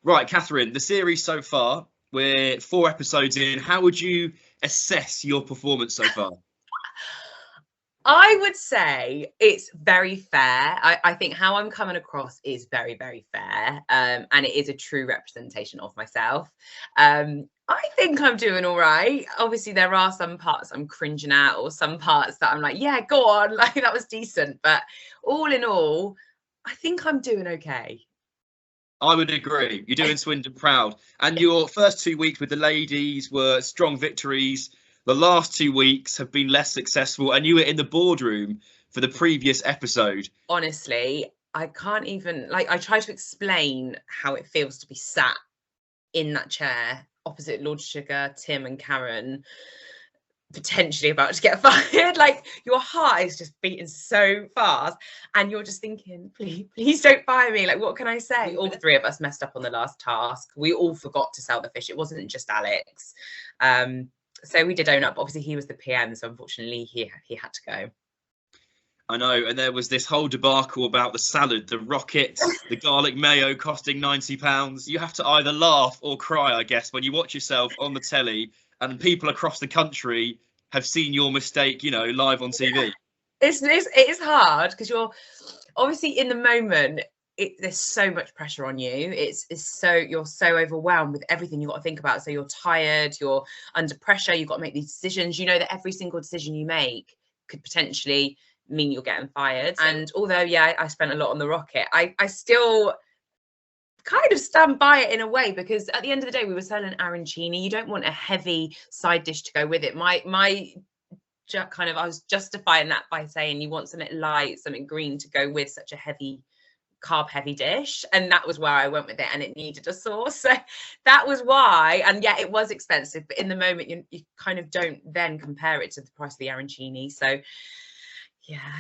Right, Kathryn, the series so far, we're 4 episodes in. How would you assess your performance so far? I would say it's very fair. I think how I'm coming across is very, very fair. And it is a true representation of myself. I think I'm doing all right. Obviously, there are some parts I'm cringing at, or some parts that I'm like, yeah, go on, like that was decent. But all in all, I think I'm doing okay. I would agree. You're doing Swindon proud. And your first 2 weeks with the ladies were strong victories. The last 2 weeks have been less successful, and you were in the boardroom for the previous episode. Honestly, I can't even like I try to explain how it feels to be sat in that chair opposite Lord Sugar, Tim, and Karen, potentially about to get fired. Like your heart is just beating so fast, and you're just thinking, please don't fire me. Like, what can I say? All three of us messed up on the last task. We all forgot to sell the fish. It wasn't just Alex. So we did own up. Obviously, he was the PM, so unfortunately, he had to go. I know, and there was this whole debacle about the salad, the rocket, the garlic mayo costing £90. You have to either laugh or cry, I guess, when you watch yourself on the telly and people across the country have seen your mistake, live on TV. It is hard because you're obviously in the moment. There's so much pressure on you. You're so overwhelmed with everything you've got to think about. So you're tired, you're under pressure, you've got to make these decisions. You know that every single decision you make could potentially mean you're getting fired. And although, yeah, I spent a lot on the rocket, I still kind of stand by it in a way, because at the end of the day, we were selling arancini. You don't want a heavy side dish to go with it. My kind of, I was justifying that by saying you want something light, something green to go with such a carb heavy dish, and that was where I went with it, and it needed a sauce, so that was why. And yeah, it was expensive, but in the moment you kind of don't then compare it to the price of the arancini. So yeah.